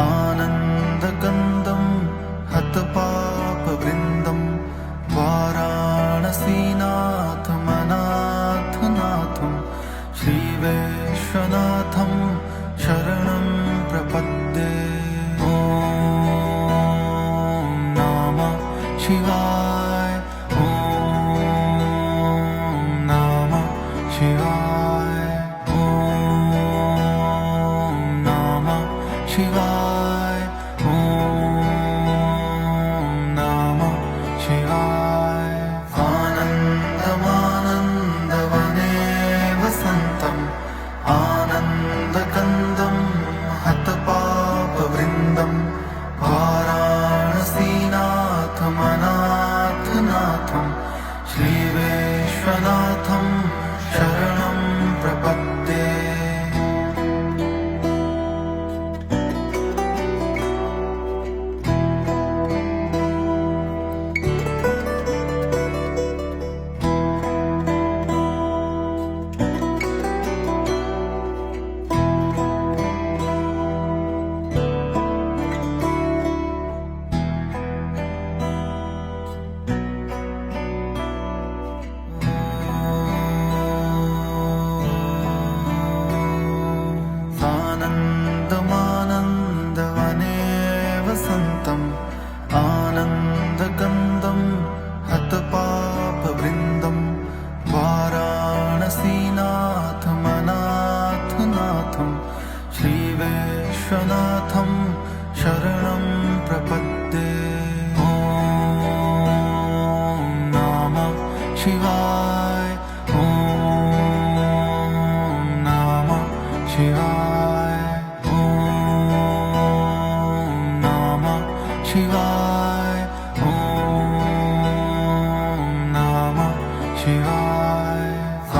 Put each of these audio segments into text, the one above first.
आनन्दकन्दं हतपापवृन्दं वाराणसीनाथमनाथनाथं श्रीविश्वनाथं शरणं प्रपद्ये। ॐ नमः शिवाय। ॐ नमः शिवाय। ॐ नमः शिवाय। ॐ नमः शिवाय। आनन्दमानन्दवने वसन्तम् आनन्दकन्दं हतपापवृन्दं वाराणसीनाथमनाथनाथं श्रीविश्वनाथं शरणं प्रपद्ये। आनन्दमानन्दवने वसन्तम् आनन्दकन्दं हतपापवृन्दं वाराणसीनाथमनाथनाथं श्रीविश्वनाथं शरणं प्रपद्ये। ॐ नमः शिवाय। ॐ नमः शिवाय। ॐ नमः शिवाय। ॐ नमः शिवाय।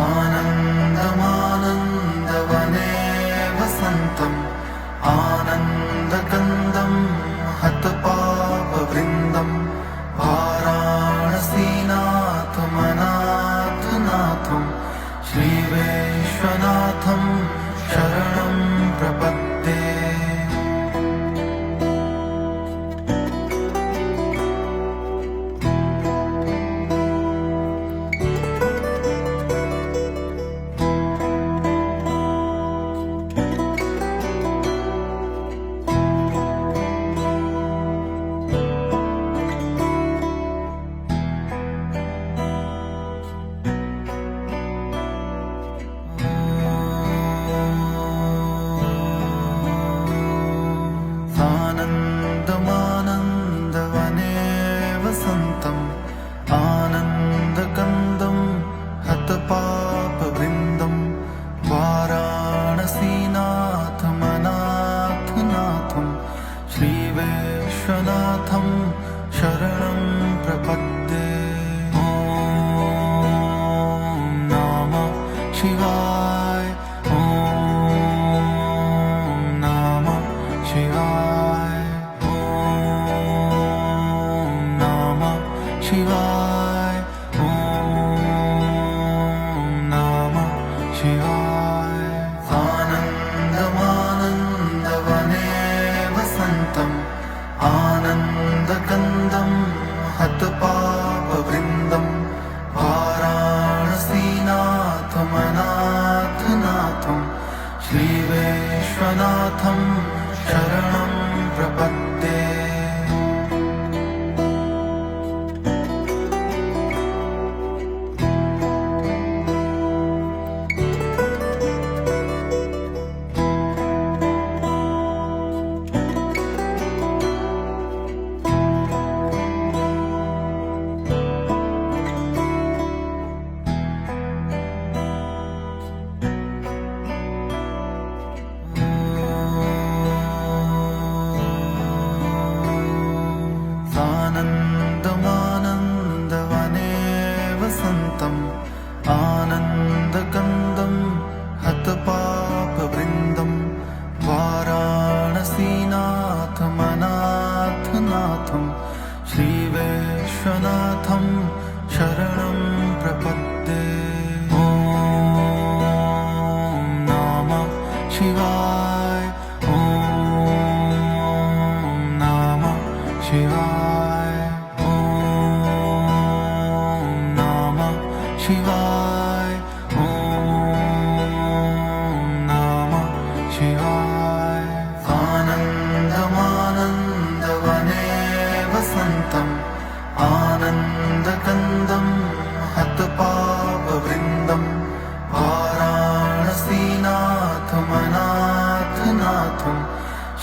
आनन्दमानन्दवने वसन्तम् आनन्दकन्दं हतपापवृन्दं वाराणसीनाथमनाथनाथं श्रीविश्वनाथं शरणं प्रपद्ये। आनन्दमानन्दवने वसन्तम् आनन्दकन्दं हतपापवृन्दं वाराणसीनाथमनाथनाथं श्रीविश्वनाथं शरणं प्रपद्ये। ॐ नमः शिवाय। ॐ नमः शिवाय। ॐ नमः शिवाय। ॐ नमः शिवाय। आनन्दमानन्दवने वसन्तम् आनन्दकन्दं हतपापवृन्दं वाराणसीनाथमनाथनाथं श्रीविश्वनाथं शरणं प्रपद्ये।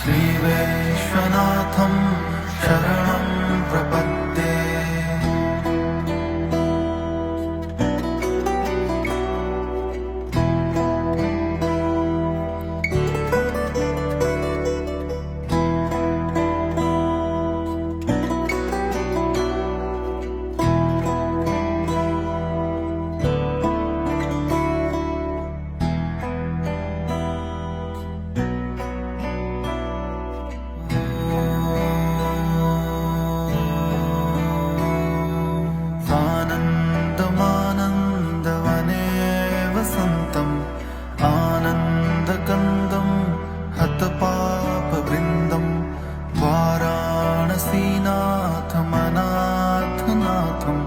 श्रीविश्वनाथं शरणं प्रपद्ये। आनन्दमानन्दवने वसन्तम् आनन्दकन्दं हतपापवृन्दं वाराणसीनाथमनाथनाथं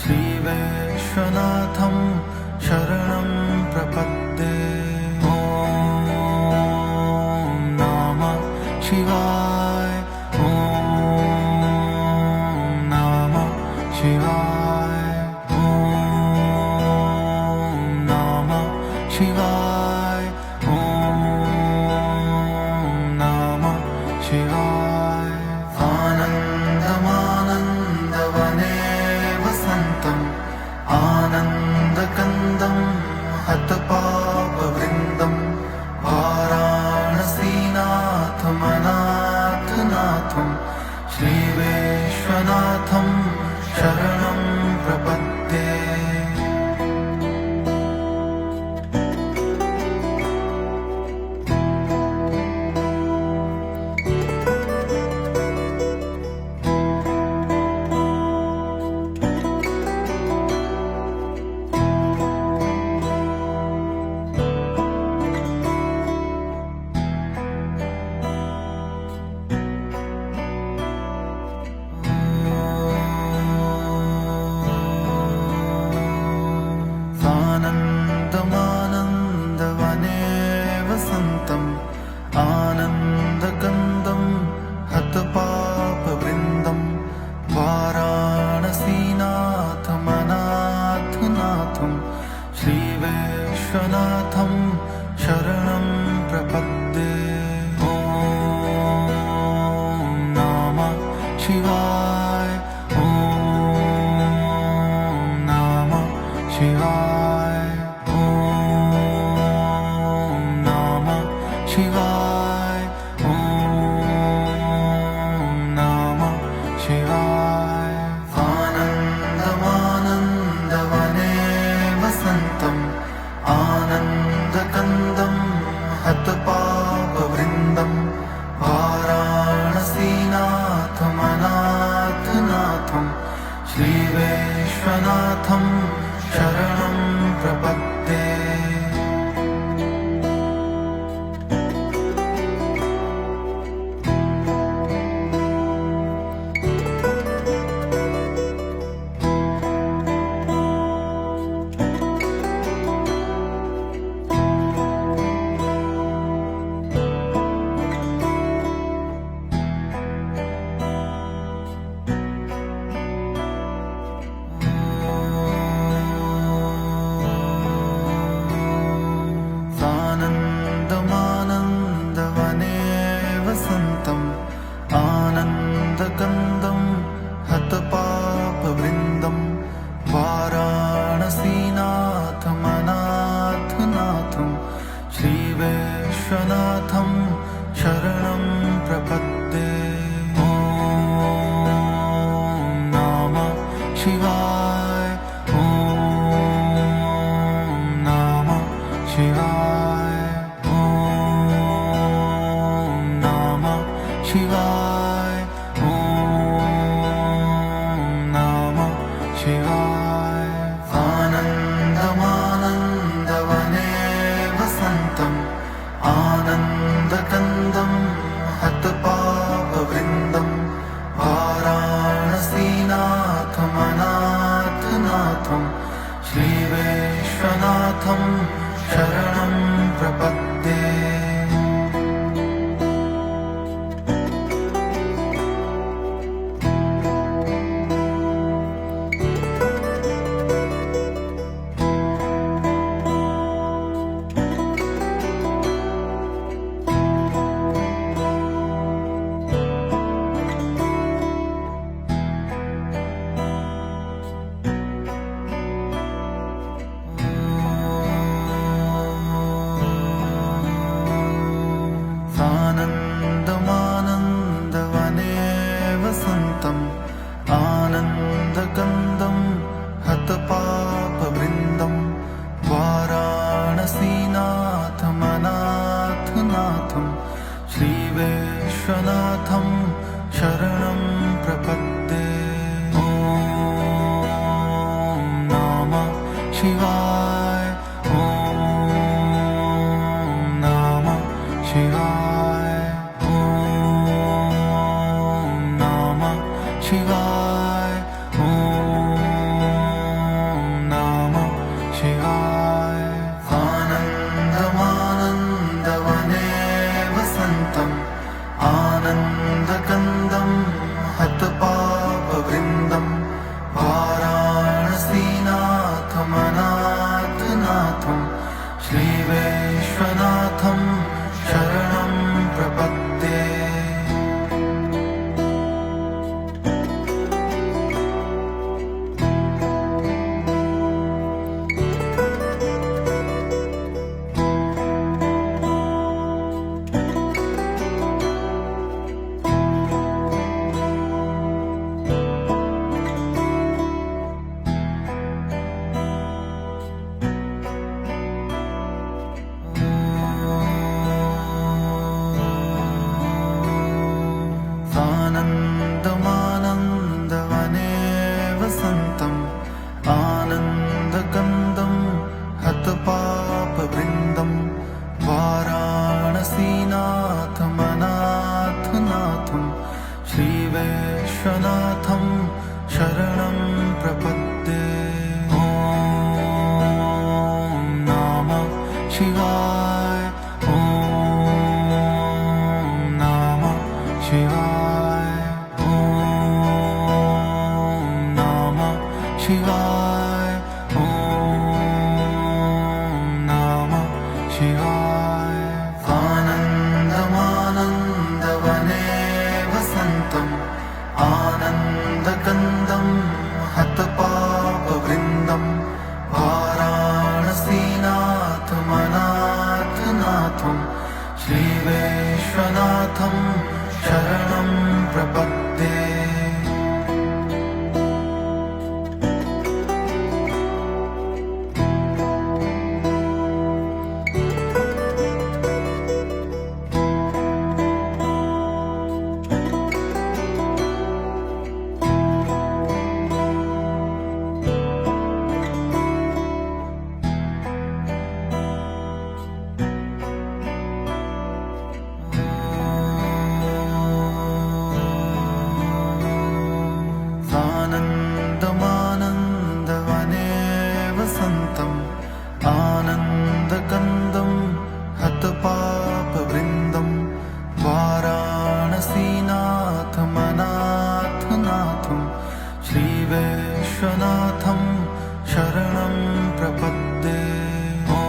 श्रीविश्वनाथं शरणं प्रपद्ये। ॐ नमः शिवाय। ॐ नमः शिवाय। ॐ नमः शिवाय। ॐ नमः शिवाय। आनन्दमानन्दवने वसन्तम् आनन्दकन्दं हतपापवृन्दं वाराणसीनाथमनाथनाथं श्रीविश्वनाथं शरणं प्रपद्ये। आनन्दमानन्दवने वसन्तम् आनन्दकन्दं हतपापवृन्दं वाराणसीनाथमनाथनाथं श्रीविश्वनाथं शरणं प्रपद्ये। ॐ नमः शिवाय। ॐ नमः शिवाय। ॐ नमः शिवाय। ॐ नमः शिवाय। आनन्दमानन्दवने वसन्तम् आनन्दकन्दं हतपापवृन्दं वाराणसीनाथमनाथनाथं श्रीविश्वनाथं शरणं प्रपद्ये। आनन्दमानन्दवने वसन्तम् आनन्दकन्दं हतपापवृन्दं वाराणसीनाथमनाथनाथं श्रीविश्वनाथं शरणं प्रपद्ये। ॐ नमः शिवाय। ॐ नमः शिवाय। ॐ नमः शिवाय। ॐ नमः शिवाय। आनन्दमानन्दवने वसन्तम् आनन्दकन्दं हतपापवृन्दं वाराणसीनाथमनाथनाथं श्रीविश्वनाथं शरणं प्रपद्ये। श्रीविश्वनाथं शरणं प्रपद्ये। ॐ नमः शिवाय। ॐ नमः शिवाय। ॐ नमः शिवाय। ॐ नमः शिवाय। आनन्दमानन्दवने वसन्तम् आनन्दकन्दं हतपापवृन्दं वाराणसीनाथमनाथनाथं श्रीविश्वनाथं शरणं प्रपद्ये। आनन्दमानन्दवने वसन्तम् आनन्दकन्दं हतपापवृन्दं वाराणसीनाथमनाथनाथं श्रीविश्वनाथं शरणं प्रपद्ये। ॐ नमः शिवाय। ॐ नमः शिवाय। ॐ नमः शिवाय। ॐ नमः शिवाय। आनन्दमानन्दवने वसन्तम् आनन्दकन्दं हतपापवृन्दं वाराणसीनाथमनाथनाथं श्रीविश्वनाथं शरणं प्रपद्ये। आनन्दमानन्दवने वसन्तम् आनन्दकन्दं हतपापवृन्दं वाराणसीनाथमनाथनाथं श्रीविश्वनाथं शरणं प्रपद्ये। ॐ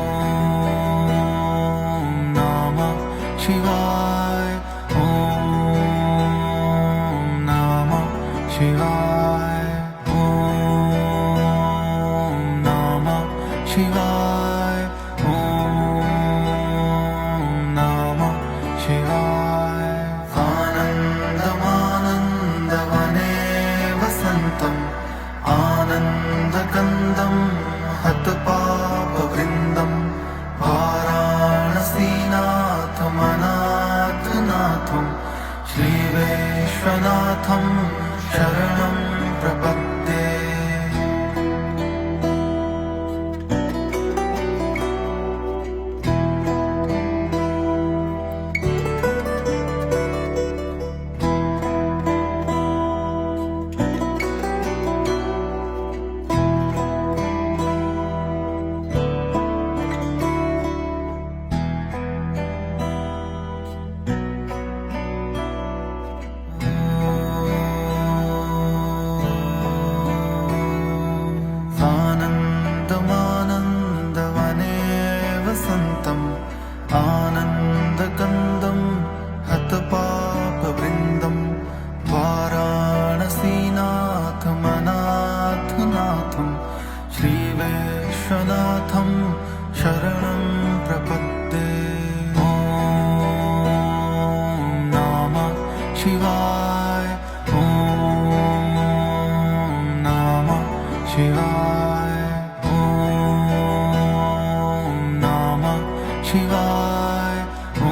नमः शिवाय। ॐ नमः शिवाय। ॐ नमः शिवाय। ॐ नमः शिवाय। आनन्दमानन्दवने वसन्तम् आनन्दकन्दं हतपापवृन्दं वाराणसीनाथमनाथनाथं श्रीविश्वनाथं शरणं प्रपद्ये। विश्वनाथं शरणं प्रपद्ये। ॐ नमः शिवाय। ॐ नमः शिवाय। ॐ नमः शिवाय। ॐ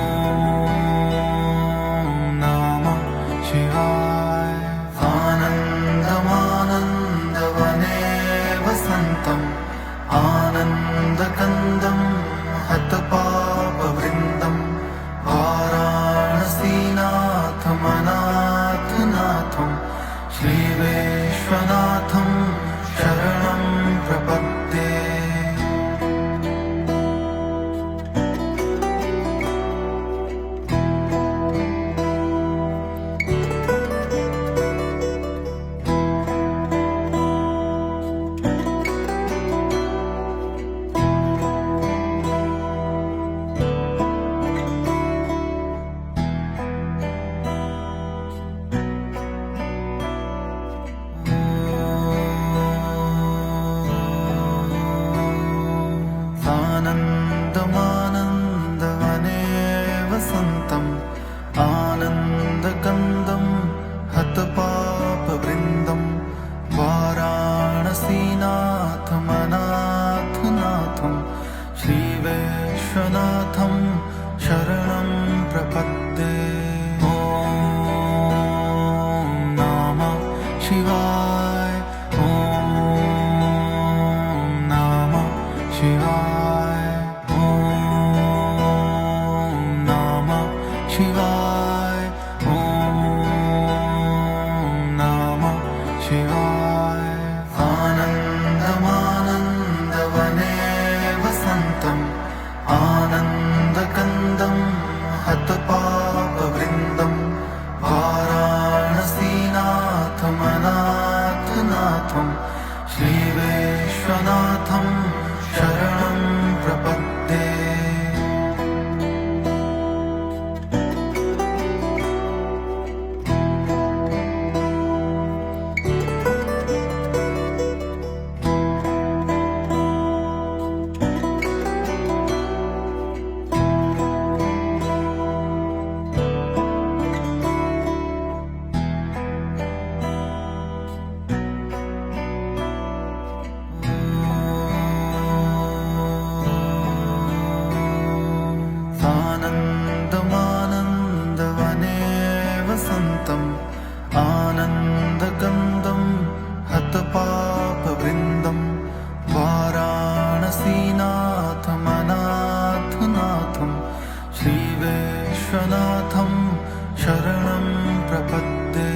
प्रपद्ये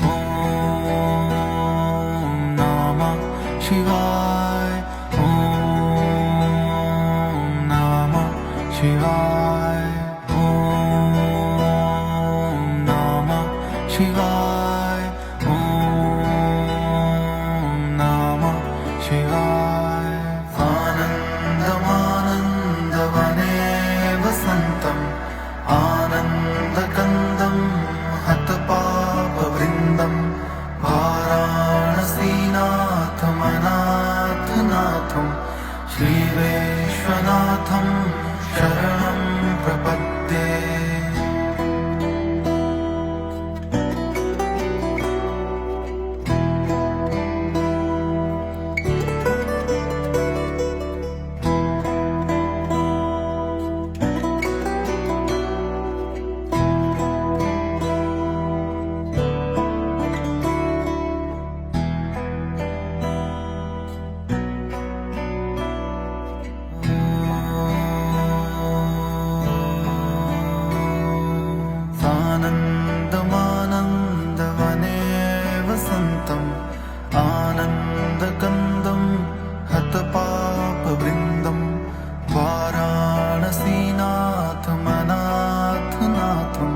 ॐ नमः शिवाय ॐ नमः शिवाय ॐ नमः शिवाय ॐ नमः शिवाय आनन्दमानन्दवने वसन्तम् आनन्दकन्दं हतपापवृन्दं वाराणसीनाथमनाथनाथं श्रीविश्वनाथं शरणं प्रपद्ये आनन्दमानन्दवने वसन्तम् आनन्दकन्दं हतपापवृन्दं वाराणसीनाथमनाथनाथं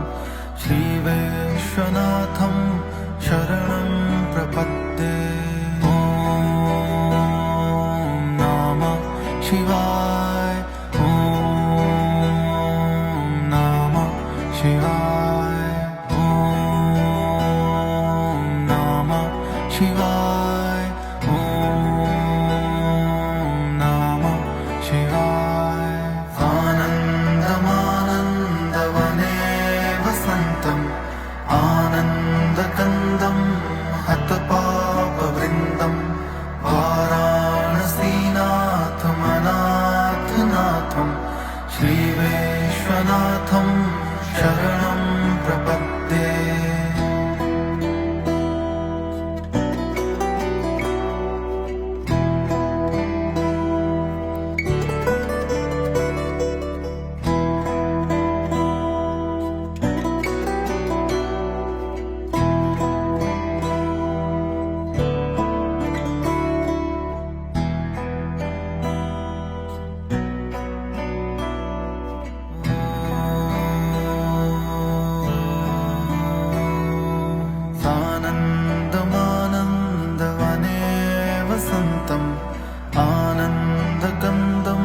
श्रीविश्वनाथं शरणं प्रपद्ये ॐ नमः शिवाय ॐ नमः शिवाय ॐ नमः शिवाय ॐ नमः शिवाय आनन्दमानन्दवने वसन्तम् आनन्दकन्दं हतपापवृन्दं वाराणसीनाथमनाथनाथं श्रीविश्वनाथं शरणं प्रपद्ये आनन्दमानन्दवने वसन्तम् आनन्दकन्दं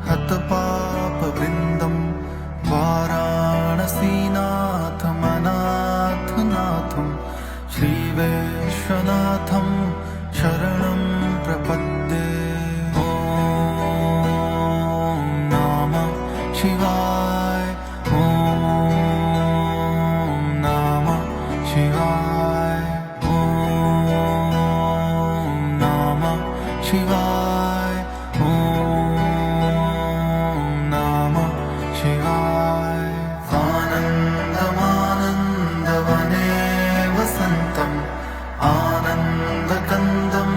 हतपापवृन्दं वाराणसीनाथमनाथनाथं श्रीविश्वनाथं शरणं प्रपद्ये ॐ नमः शिवाय ॐ नमः शिवाय ॐ नमः शिवाय ॐ नमः शिवाय आनन्दमानन्दवने वसन्तम् आनन्दकन्दं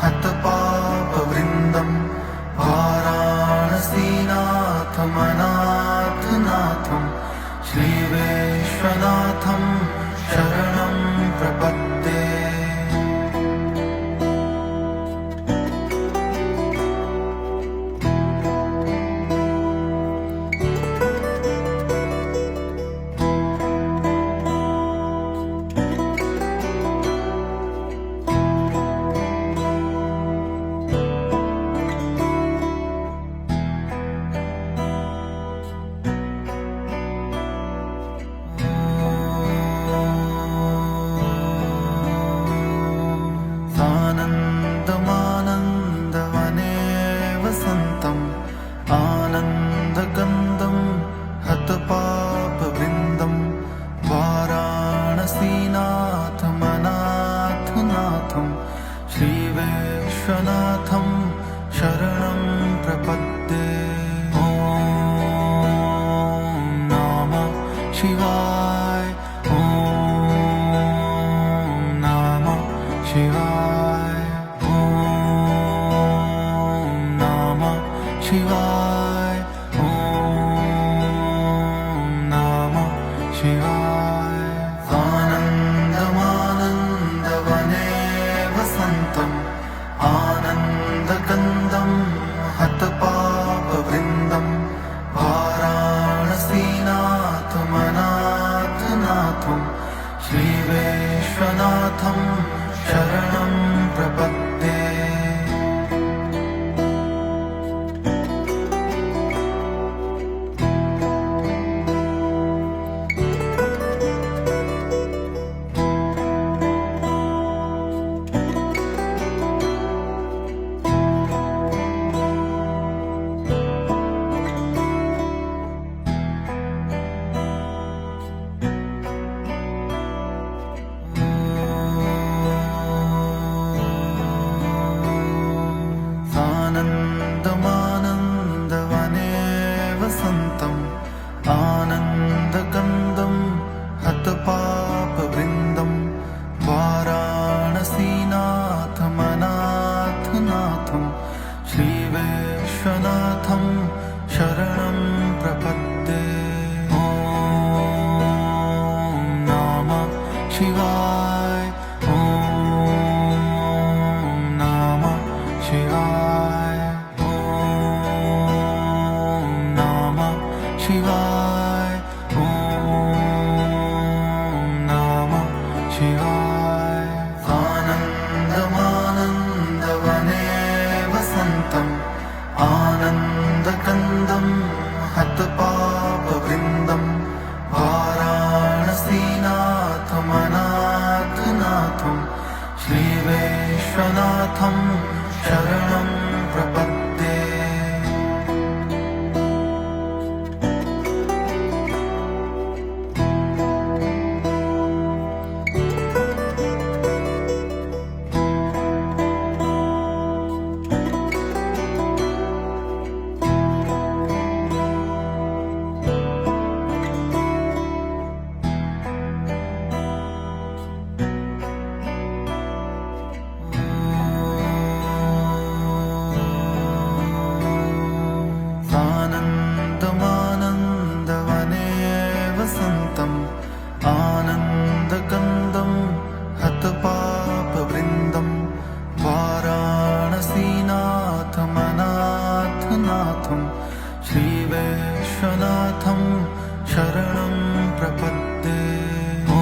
हतपापवृन्दं वाराणसीनाथमनाथनाथं श्रीविश्वनाथं शरणं प्रपद्ये ॐ श्रीविश्वनाथं श्रीविश्वनाथं शरणं प्रपद्ये। आनन्दमानन्दवने वसन्तम् आनन्दकन्दं हतपापवृन्दं वाराणसीनाथमनाथनाथं श्रीविश्वनाथं शरणं प्रपद्ये। ॐ नमः शिवाय। ॐ नमः शिवाय। ॐ नमः शिवाय। ॐ नमः शिवाय। आनन्दमानन्दवने वसन्तम् आनन्दकन्दं हतपापवृन्दं वाराणसीनाथमनाथनाथं श्रीविश्वनाथं शरणं प्रपद्ये। आनन्दमानन्दवने वसन्तम् आनन्दकन्दं हतपापवृन्दं वाराणसीनाथमनाथनाथं श्रीविश्वनाथं शरणं प्रपद्ये। ॐ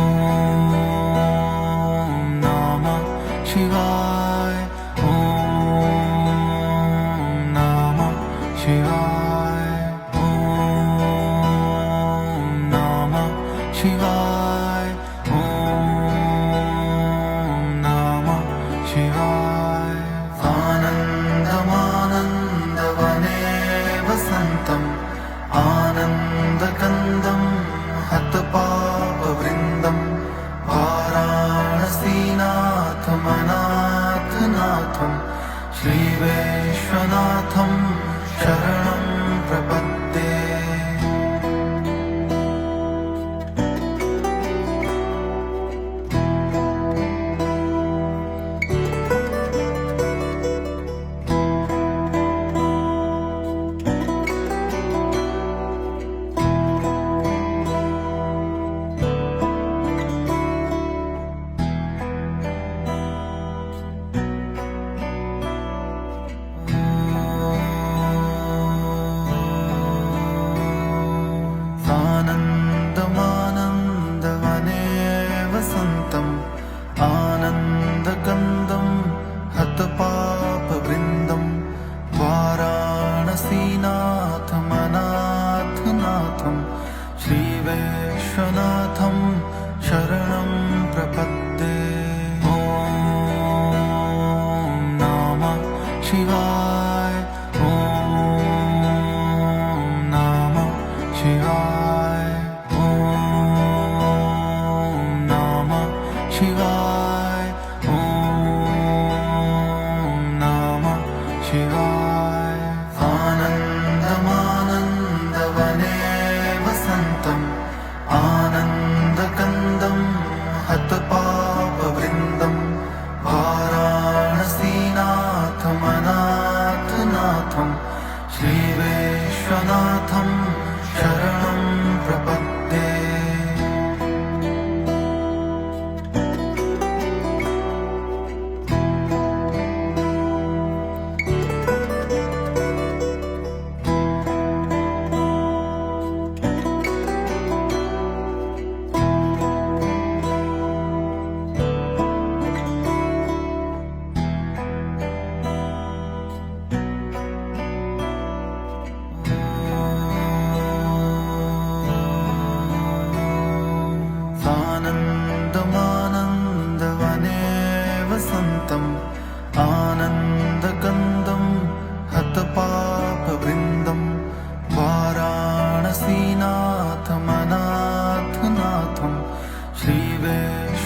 नमः शिवाय। ॐ नमः शिवाय। ॐ नमः शिवाय। ॐ नमः शिवाय। आनन्दमानन्दवने वसन्तम् आनन्दकन्दं हतपापवृन्दं वाराणसीनाथमनाथनाथं श्रीविश्वनाथं शरणं प्रपद्ये। आनन्दमानन्दवने वसन्तम् आनन्दकन्दं हतपापवृन्दं वाराणसीनाथमनाथनाथं श्रीविश्वनाथं शरणं प्रपद्ये। ॐ नमः शिवाय। ॐ नमः शिवाय। ॐ नमः शिवाय। ॐ नमः शिवाय। आनन्दमानन्दवने वसन्तम् आनन्दकन्दं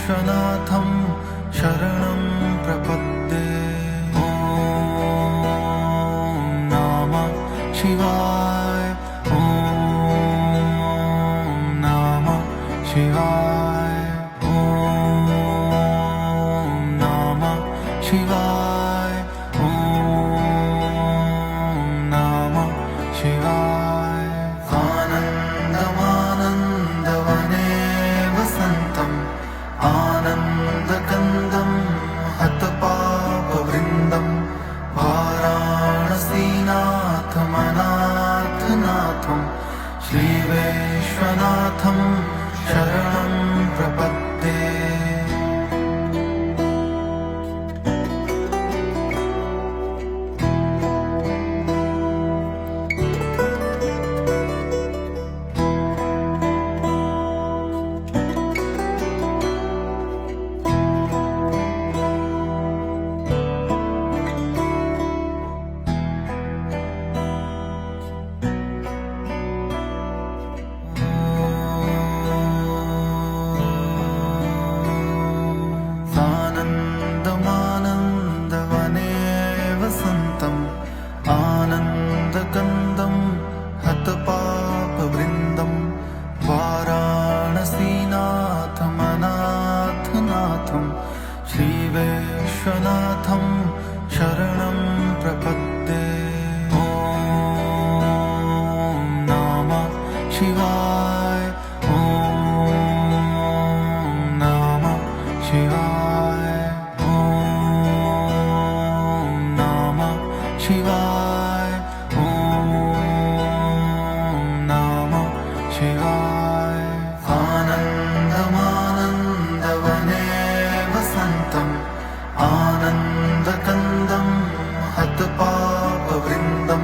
विश्वनाथं शरणं प्रपद्ये। ॐ नमः शिवाय। ॐ नमः शिवाय। ॐ नमः शिवाय। ॐ नमः शिवाय। आनन्दमानन्दवने वसन्तम् आनन्दकन्दं हतपापवृन्दं वाराणसीनाथमनाथनाथं श्रीविश्वनाथं शरणं प्रपद्ये। आनन्दमानन्दवने वसन्तम् आनन्दकन्दं हतपापवृन्दं वाराणसीनाथमनाथनाथं श्रीविश्वनाथं शरणं प्रपद्ये। ॐ नमः शिवाय। ॐ नमः शिवाय। ॐ नमः शिवाय। ॐ नमः शिवाय। आनन्दमानन्दवने वसन्तम् आनन्दकन्दं हतपापवृन्दं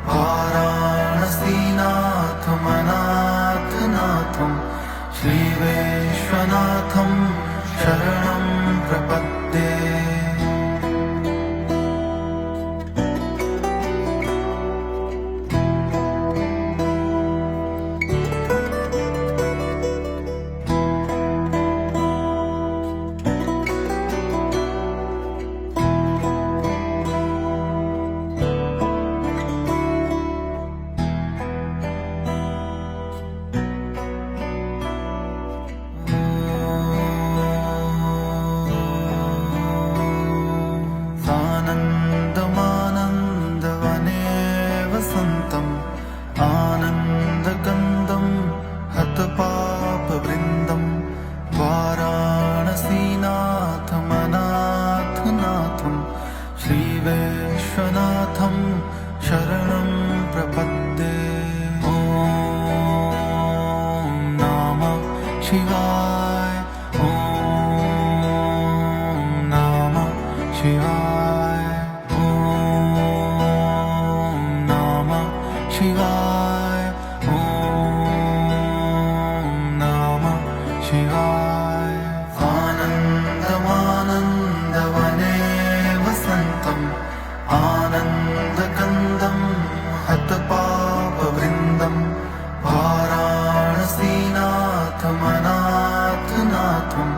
वाराणसीनाथमनाथनाथं श्रीविश्वनाथं शरणं प्रपद्ये। आनन्दमानन्दवने वसन्तम् आनन्दकन्दं हतपापवृन्दं वाराणसीनाथमनाथनाथं श्रीविश्वनाथं शरणं प्रपद्ये। ॐ नमः शिवाय। ॐ नमः शिवाय। ॐ नमः शिवाय। ॐ नमः शिवाय। आनन्दमानन्दवने वसन्तम् आनन्दकन्दं हतपापवृन्दं वाराणसीनाथमनाथनाथं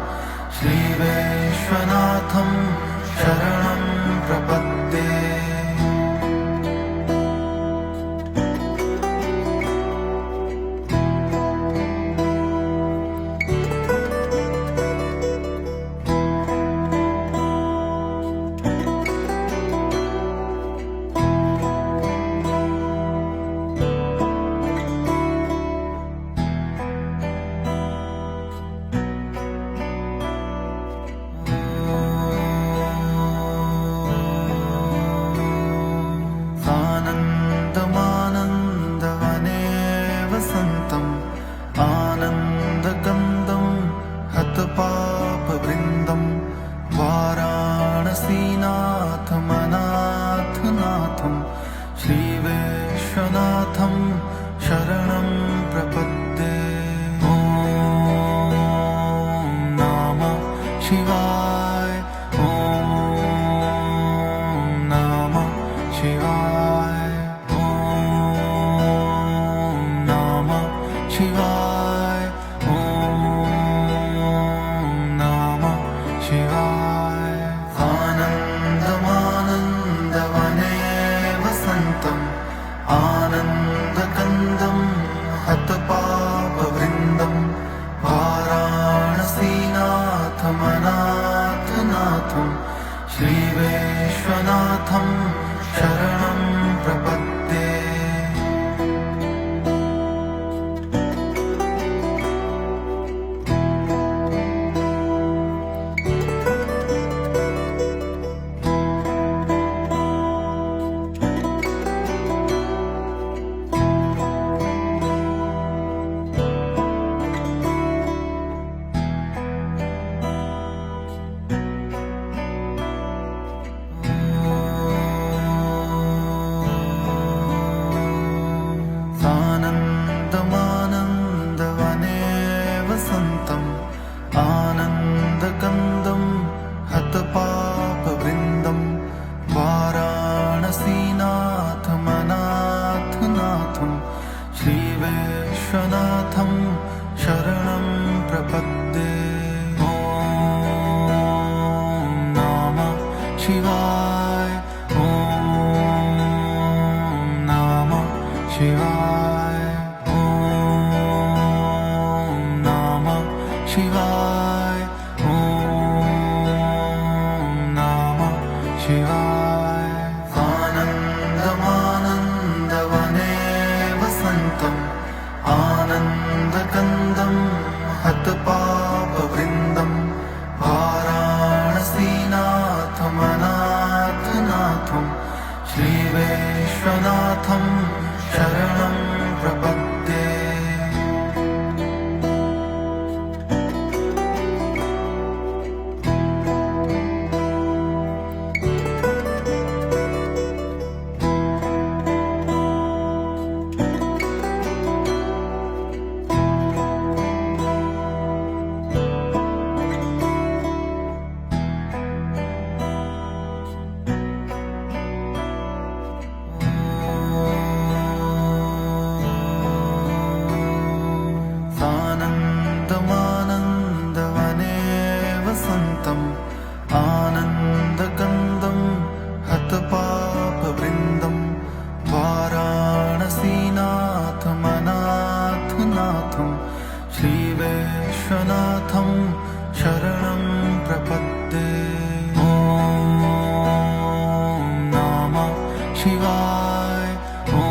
श्रीविश्वनाथं शरणं प्रपद्ये। श्रीविश्वनाथं शरणं प्रपद्ये। ॐ नमः शिवाय। ॐ नमः शिवाय। ॐ नमः शिवाय। ॐ श्रीविश्वनाथं श्रीविश्वनाथं शरणं प्रपद्ये। सानन्दमानन्दवने वसन्तम् आनन्दकन्दं हतपापवृन्दं वाराणसीनाथमनाथनाथं श्रीविश्वनाथं शरणं प्रपद्ये। ॐ नमः शिवाय, ॐ नमः शिवाय, ॐ नमः शिवाय, ॐ नमः शिवाय। आनन्दमानन्दवने वसन्तम् आनन्दकन्दं हतपापवृन्दं वाराणसीनाथमनाथनाथं श्रीविश्वनाथं शरणं प्रपद्ये। सानन्दमानन्दवने वसन्तम् आनन्दकन्दं हतपापवृन्दं वाराणसीनाथमनाथनाथं श्रीविश्वनाथं शरणं प्रपद्ये। ॐ नमः शिवाय, ॐ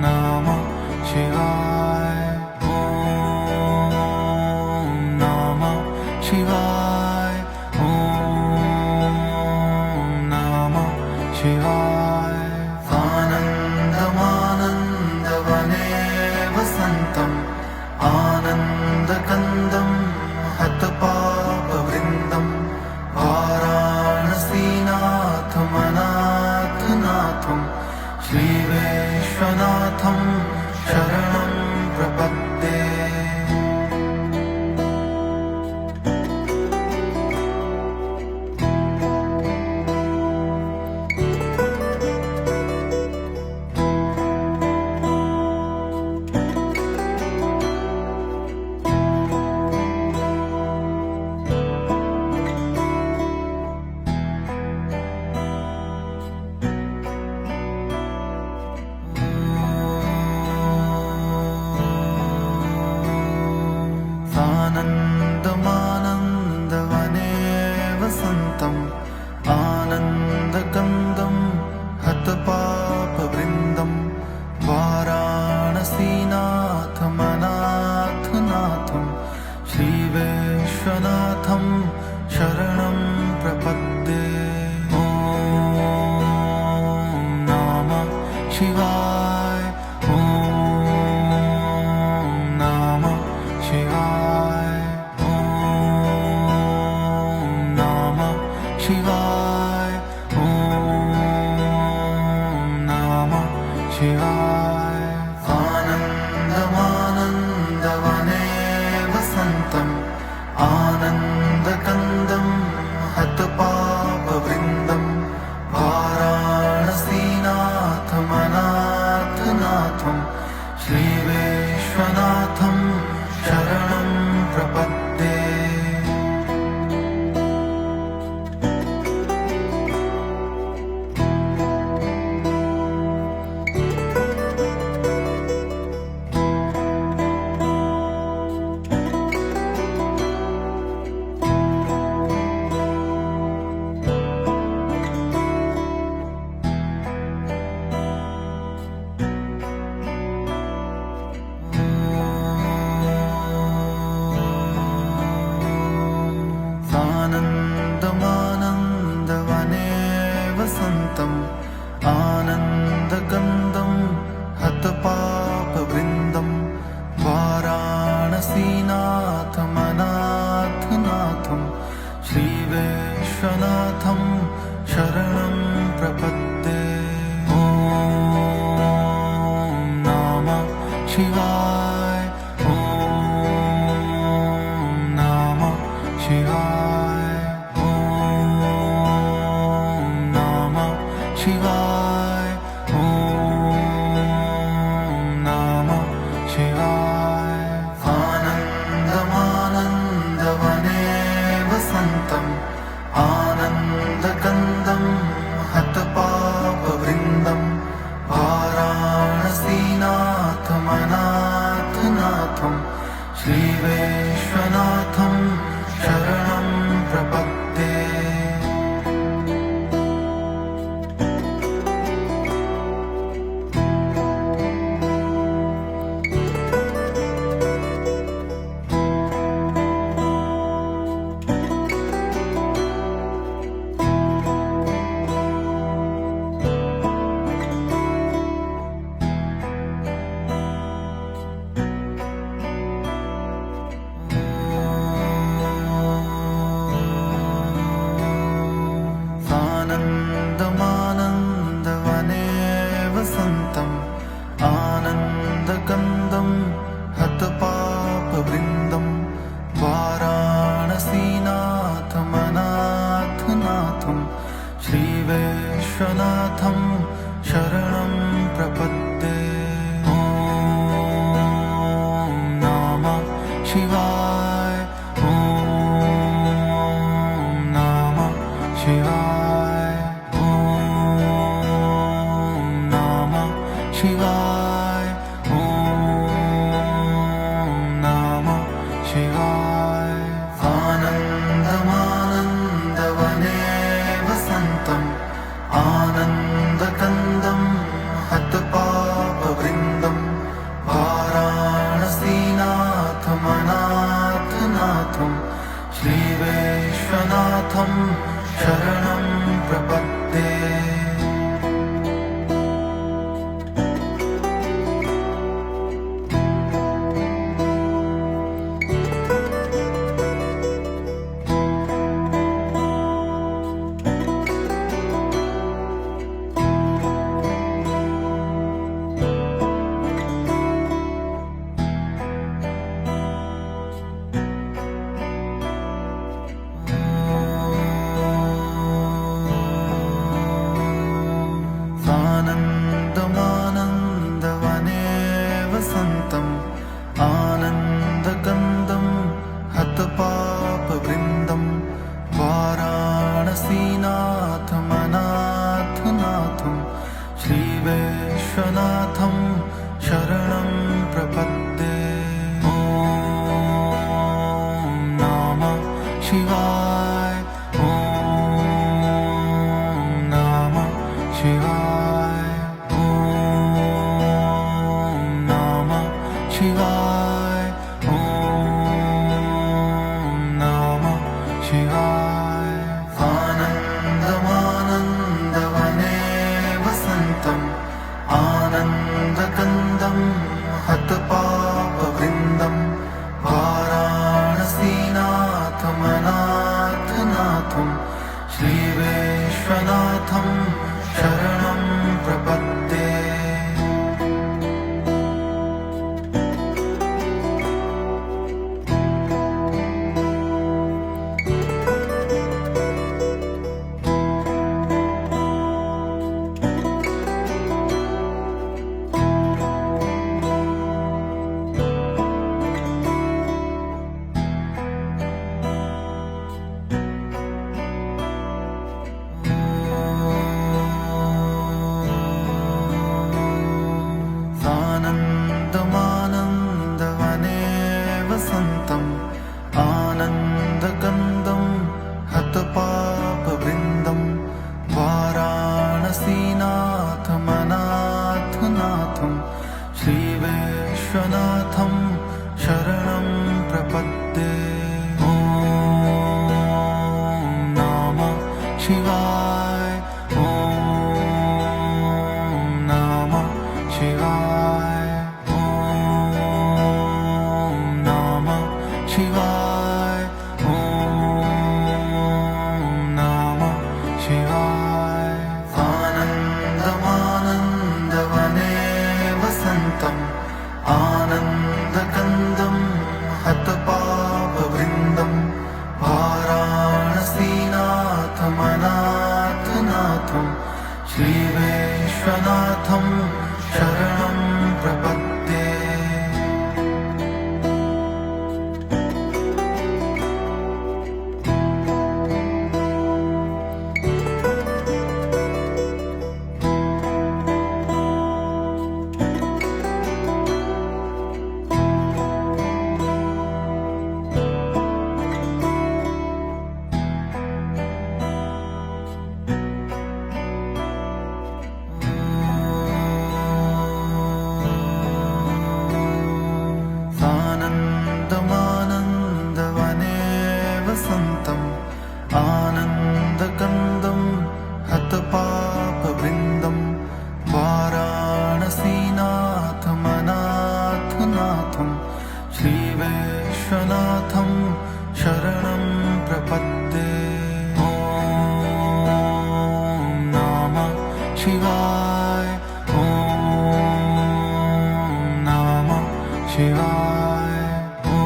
नमः शिवाय, ॐ नमः शिवाय, ॐ नमः शिवाय। आनन्दमानन्दवने वसन्तम् आनन्दकन्दं हतपापवृन्दं वाराणसीनाथमनाथनाथं श्रीविश्वनाथं शरणं प्रपद्ये। श्रीनाथमनाथनाथं श्रीविश्वनाथं शरणं प्रपद्ये। ॐ नमः शिवाय। ॐ नमः शिवाय। ॐ नमः शिवाय। ॐ नमः शिवाय। आनन्दमानन्दवने वसन्तम् आनन्दकन्दं हतपापवृन्दं वाराणसीनाथमनाथनाथं श्रीविश्वनाथं शरणं प्रपद्ये। आनन्दमानन्दवने वसन्तम् आनन्दकन्दं हतपापवृन्दं वाराणसीनाथमनाथनाथं श्रीविश्वनाथं शरणं प्रपद्ये। ॐ नमः शिवाय। ॐ नमः शिवाय। ॐ नमः शिवाय। ॐ नमः शिवाय। आनन्दमानन्दवने वसन्तम् आनन्दकन्दं हतपापवृन्दं वाराणसीनाथमनाथनाथं श्रीविश्वनाथं शरणं प्रपद्ये। आनन्दमानन्दवने वसन्तम् आनन्दकन्दं हतपापवृन्दं वाराणसीनाथमनाथनाथं श्रीविश्वनाथं शरणं प्रपद्ये। ॐ नमः शिवाय। ॐ नमः शिवाय। ॐ नमः शिवाय। ॐ नमः शिवाय। आनन्दमानन्दवने वसन्तम् आनन्दकन्दं हतपापवृन्दं वाराणसीनाथमनाथनाथं श्रीविश्वनाथं शरणं प्रपद्ये। विश्वनाथं शरणं प्रपद्ये। ॐ नमः शिवाय। ॐ नमः शिवाय। ॐ नमः शिवाय ॐ नमः शिवाय आनन्दमानन्दवने वसन्तम् आनन्दकन्दं हतपापवृन्दं वाराणसीनाथमनाथनाथं श्रीविश्वनाथं शरणं प्रपद्ये। आनन्दमानन्दवने वसन्तम् आनन्दकन्दं हतपापवृन्दं वाराणसीनाथमनाथनाथं श्रीविश्वनाथं शरणं प्रपद्ये। ॐ नमः शिवाय ॐ नमः शिवाय ॐ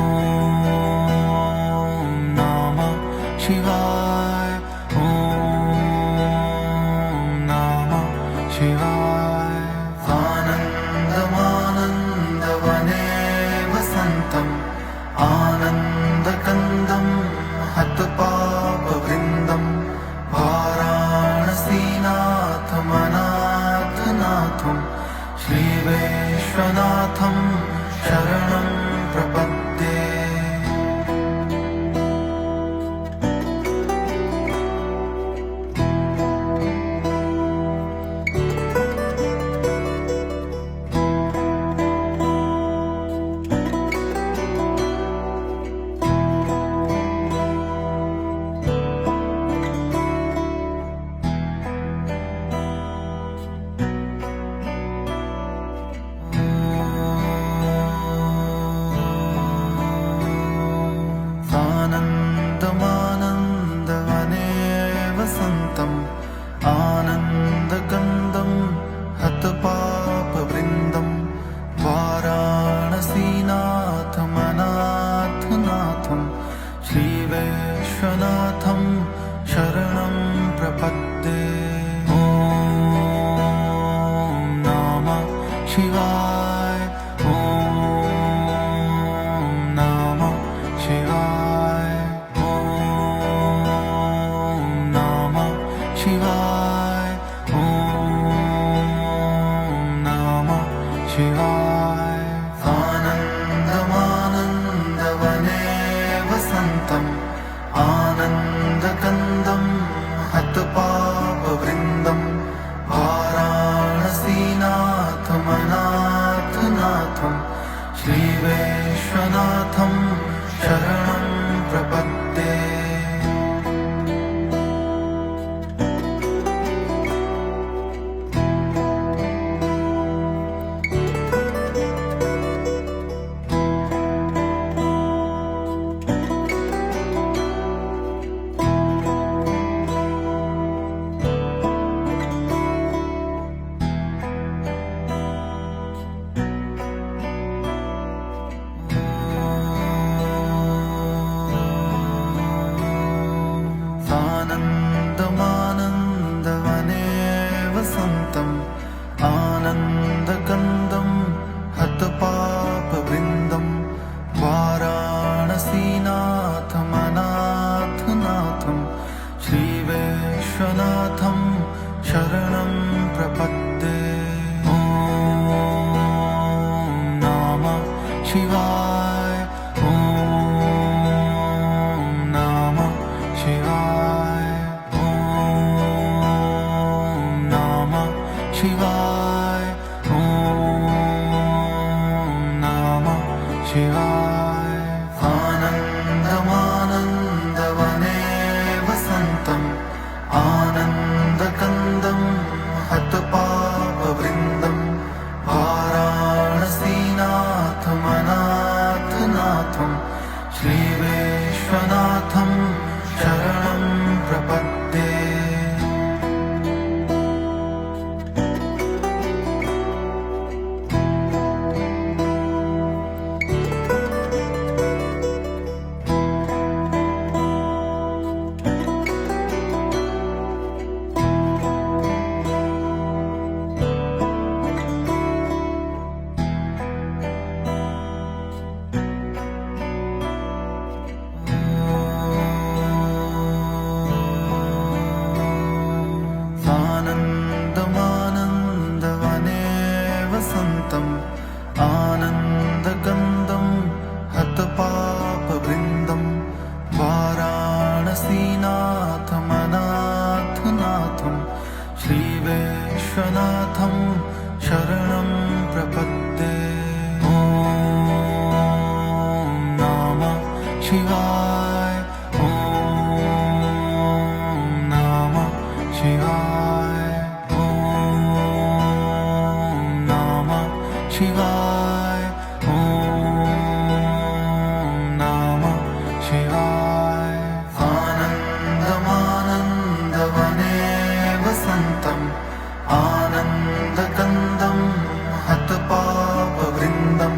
नमः शिवाय ॐ नमः शिवाय आनन्दमानन्दवने वसन्तम् आनन्दकन्दं हतपापवृन्दं वाराणसीनाथमनाथनाथं श्रीविश्वनाथं शरणं प्रपद्ये। आनन्दमानन्दवने वसन्तम् आनन्दकन्दं हतपापवृन्दं वाराणसीनाथमनाथनाथं श्रीविश्वनाथं शरणं प्रपद्ये। ॐ नमः शिवाय ॐ नमः शिवाय ॐ नमः शिवाय ॐ नमः शिवाय आनन्दमानन्दवने वसन्तम् आनन्दकन्दं हतपापवृन्दं वाराणसीनाथमनाथनाथं श्रीविश्वनाथं शरणं प्रपद्ये। विश्वनाथं शरणं प्रपद्ये। आनन्दमानन्दवने वसन्तम् आनन्दकन्दं हतपापवृन्दं वाराणसीनाथमनाथनाथं श्रीविश्वनाथं शरणं प्रपद्ये। ॐ नमः शिवाय। ॐ नमः शिवाय। ॐ नमः शिवाय। ॐ नमः शिवाय। आनन्दमानन्दवने वसन्तम् आनन्दकन्दं हतपापवृन्दं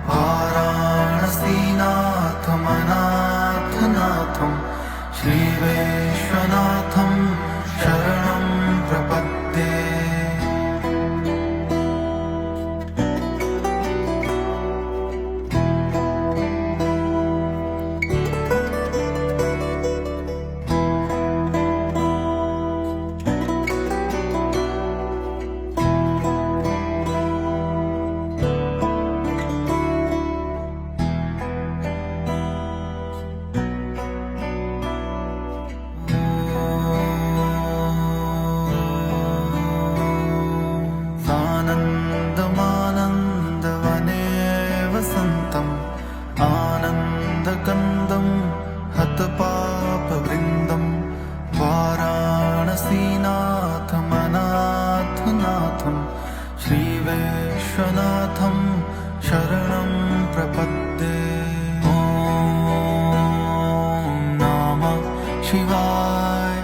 वाराणसीनाथमनाथनाथं श्रीविश्वनाथं शरणं प्रपद्ये। आनन्दमानन्दवने वसन्तम् आनन्दकन्दं हतपापवृन्दं वाराणसीनाथमनाथनाथं श्रीविश्वनाथं शरणं प्रपद्ये। ॐ नमः शिवाय।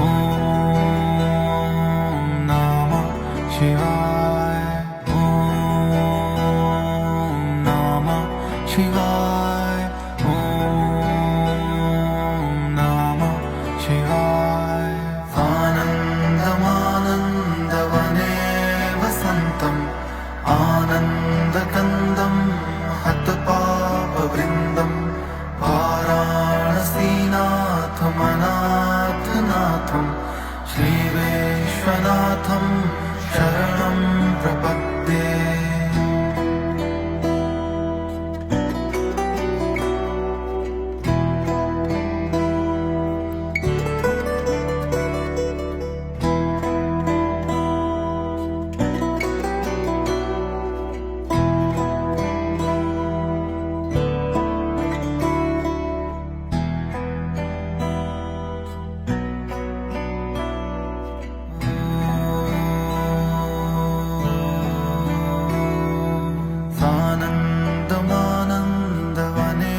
ॐ नमः शिवाय। ॐ नमः शिवाय। ॐ नमः शिवाय। आनन्दमानन्दवने वसन्तम् आनन्दकन्दं हतपापवृन्दं वाराणसीनाथमनाथनाथं श्रीविश्वनाथं शरणं प्रपद्ये। आनन्दमानन्दवने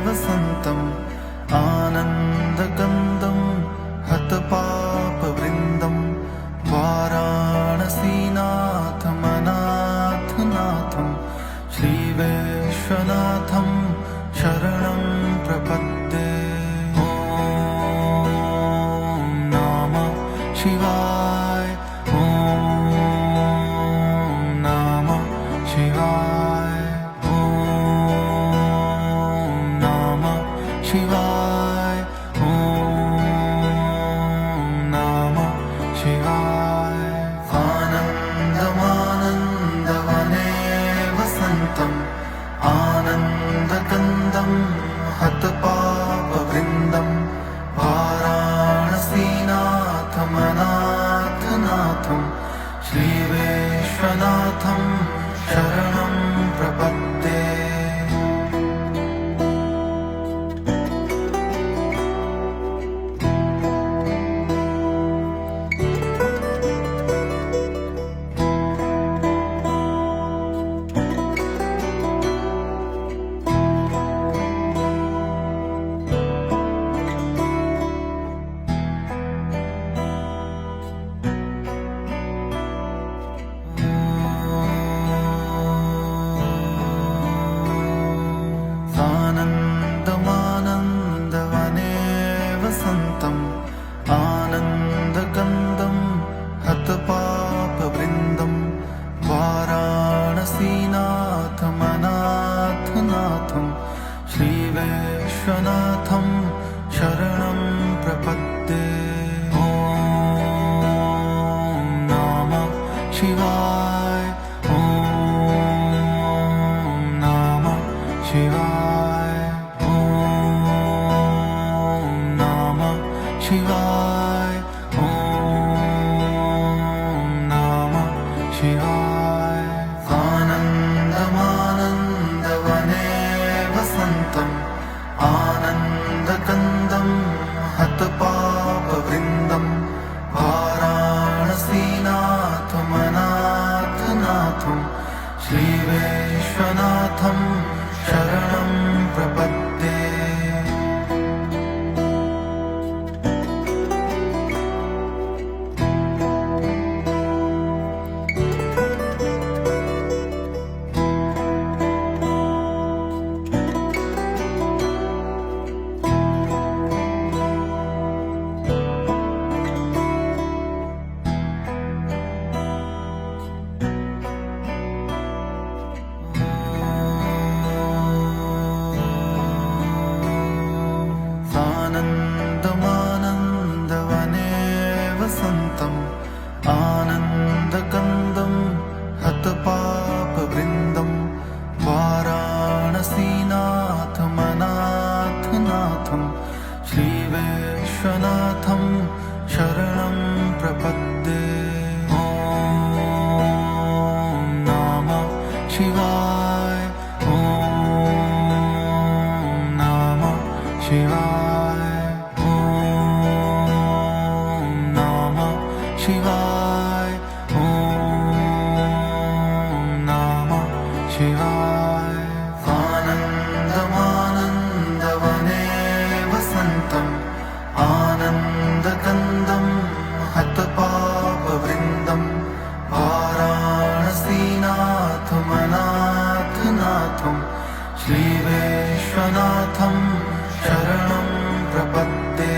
वसन्तम् आनन्दकन्दं हतपापवृन्दं वाराणसीनाथमनाथनाथं श्रीविश्वनाथं शरणं प्रपद्ये। ॐ नमः शिवाय। ॐ नमः शिवाय। ॐ नमः शिवाय। ॐ नमः शिवाय। आनन्दमानन्दवने वसन्तम् आनन्दकन्दं हतपापवृन्दं वाराणसीनाथमनाथनाथं श्रीविश्वनाथं शरणं प्रपद्ये। विश्वनाथं शरणं प्रपद्ये। ॐ नमः शिवाय। ॐ नमः शिवाय। ॐ नमः शिवाय। ॐ नमः शिवाय। आनन्दमानन्दवने वसन्तम् आनन्दकन्दं हतपापवृन्दं वाराणसीनाथमनाथनाथं श्रीविश्वनाथं शरणं प्रपद्ये। आनन्दमानन्दवने वसन्तम् आनन्दकन्दं हतपापवृन्दं वाराणसीनाथमनाथनाथं श्रीविश्वनाथं शरणं प्रपद्ये। ॐ नमः शिवाय। ॐ नमः शिवाय। ॐ नमः शिवाय। ॐ नमः शिवाय। आनन्दमानन्दवने वसन्तम् आनन्दकन्दं हतपापवृन्दं वाराणसीनाथमनाथनाथं श्रीविश्वनाथं शरणं प्रपद्ये।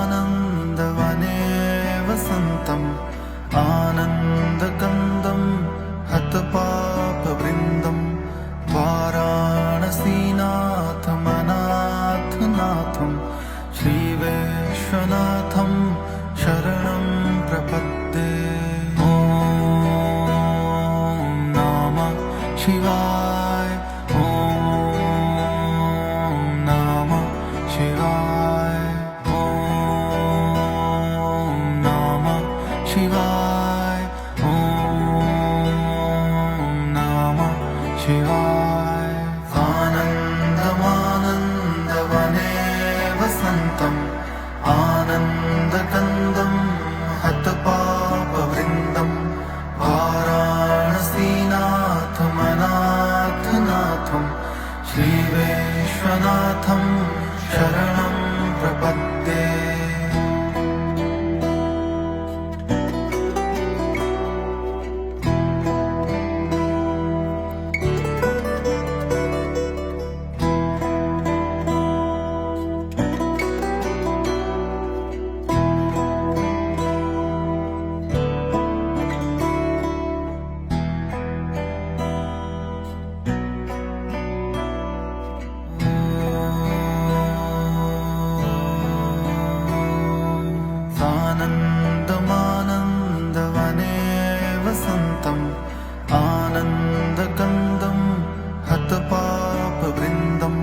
आनन्दमानन्दवने वसन्तम् आनन्दकन्दं हतपापवृन्दं वाराणसीनाथमनाथनाथं श्रीविश्वनाथं शरणं प्रपद्ये। ॐ नमः शिवाय। ॐ नमः शिवाय। ॐ नमः शिवाय। ॐ नमः शिवाय। आनन्दमानन्दवने वसन्तम् आनन्दकन्दं हतपापवृन्दं वाराणसीनाथमनाथनाथं श्रीविश्वनाथं शरणं प्रपद्ये। आनन्दमानन्दवने वसन्तम् आनन्दकन्दं हतपापवृन्दं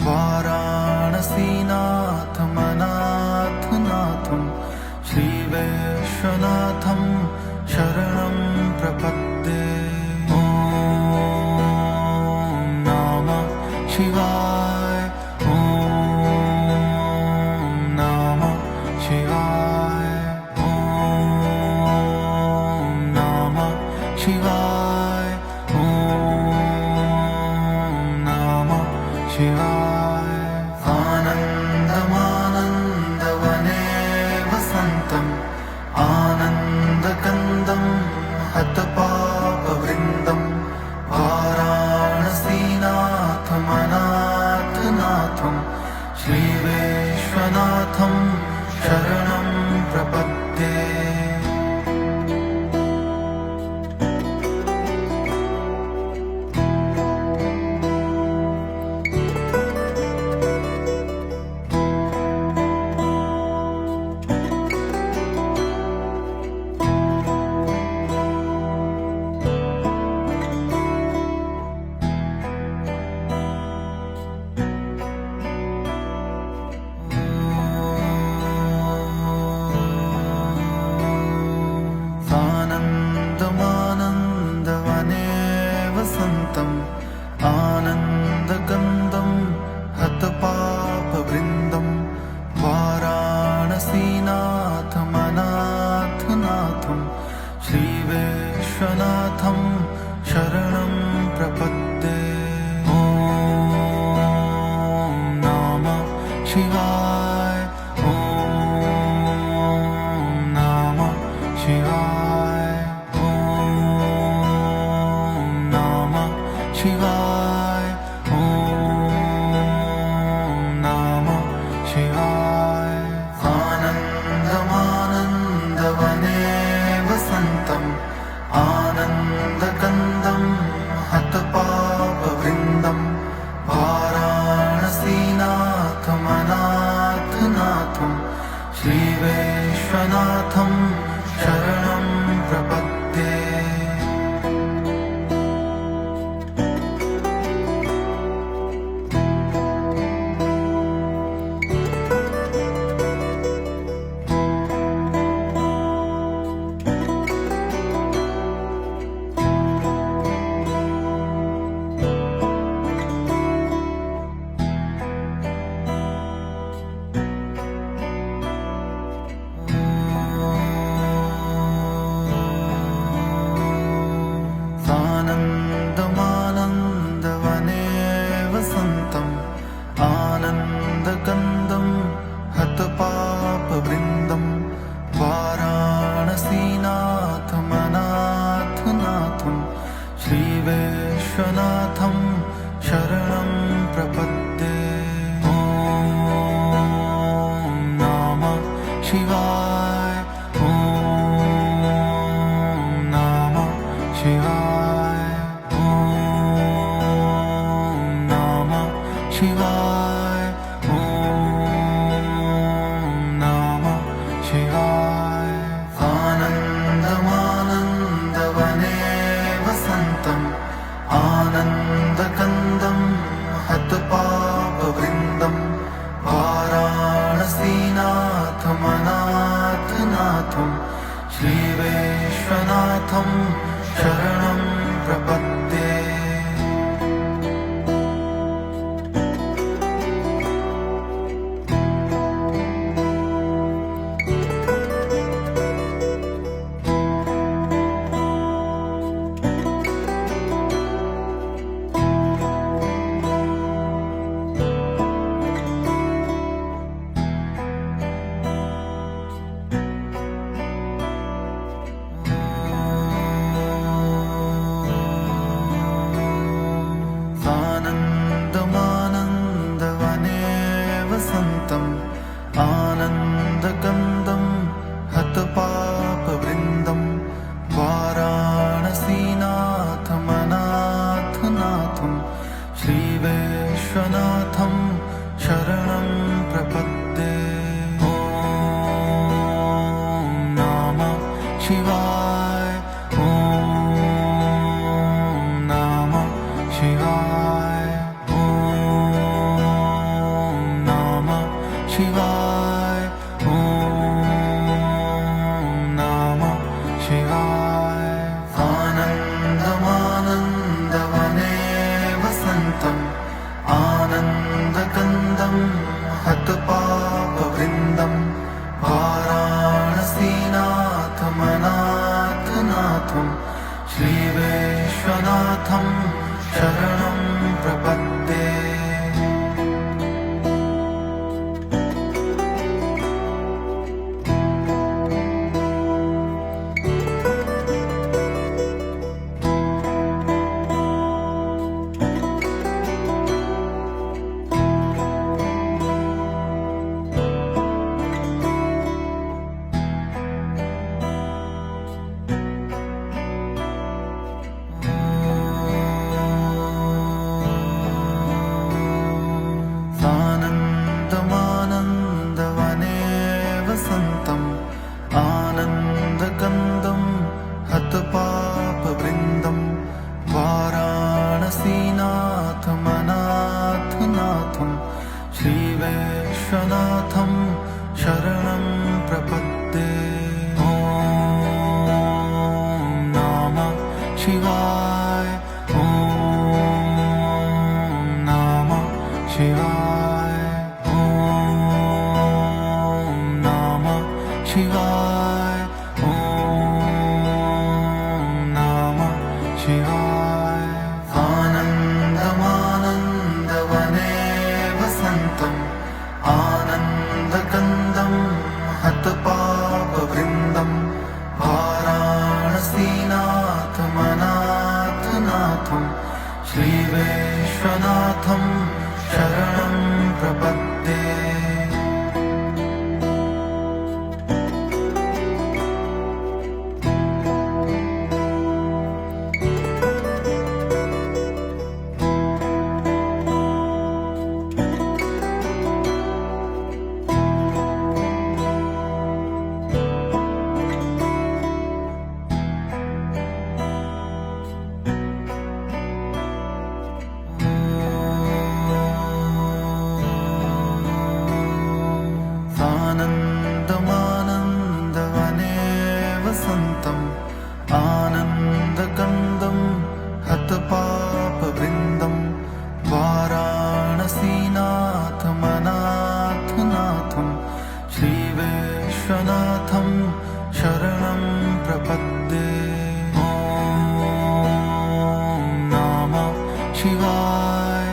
वाराणसीनाथमनाथनाथं श्रीविश्वनाथं शरणं प्रपद्ये। ॐ नमः शिवाय। ॐ नमः शिवाय। ॐ नमः शिवाय। ॐ नमः शिवाय आनन्दमानन्दवने वसन्तम् आनन्दकन्दं हतपापवृन्दं वाराणसीनाथमनाथनाथं श्रीविश्वनाथं शरणं प्रपद्ये। आनन्दमानन्दवने वसन्तम् आनन्दकन्दं हतपापवृन्दं वाराणसीनाथमनाथनाथं श्रीविश्वनाथं शरणं प्रपद्ये। ॐ नमः शिवाय ॐ नमः शिवाय ॐ नमः शिवाय ॐ नमः शिवाय आनन्दमानन्दवने वसन्तम् आनन्दकन्दं हतपापवृन्दं वाराणसीनाथमनाथनाथं श्रीविश्वनाथं शरणं प्रपद्ये। आनन्दमानन्दवने वसन्तम् आनन्दकन्दं हतपापवृन्दं वाराणसीनाथमनाथनाथं श्रीविश्वनाथं शरणं प्रपद्ये। ॐ नमः शिवाय ॐ नमः शिवाय ॐ नमः शिवाय ॐ नमः शिवाय आनन्दमानन्दवने वसन्तम् आनन्दकन्दं हतपापवृन्दं वाराणसीनाथमनाथनाथं श्रीविश्वनाथं शरणं प्रपद्ये। आनन्दमानन्दवने वसन्तम् आनन्दकन्दं हतपापवृन्दं वाराणसीनाथमनाथनाथं श्रीविश्वनाथं शरणं प्रपद्ये। ॐ नमः शिवाय ॐ नमः शिवाय ॐ नमः शिवाय ॐ नमः शिवाय आनन्दमानन्दवने वसन्तम् आनन्द शिवाय ॐ नमः शिवाय ॐ नमः शिवाय आनन्दमानन्दवने वसन्तम् आनन्दकन्दं हतपापवृन्दं वाराणसीनाथमनाथनाथं श्रीविश्वनाथं शरणं प्रपद्ये। आनन्दमानन्दवने वसन्तम् आनन्दकन्दं हतपापवृन्दं वाराणसीनाथमनाथनाथं श्रीविश्वनाथं शरणं प्रपद्ये। ॐ नमः शिवाय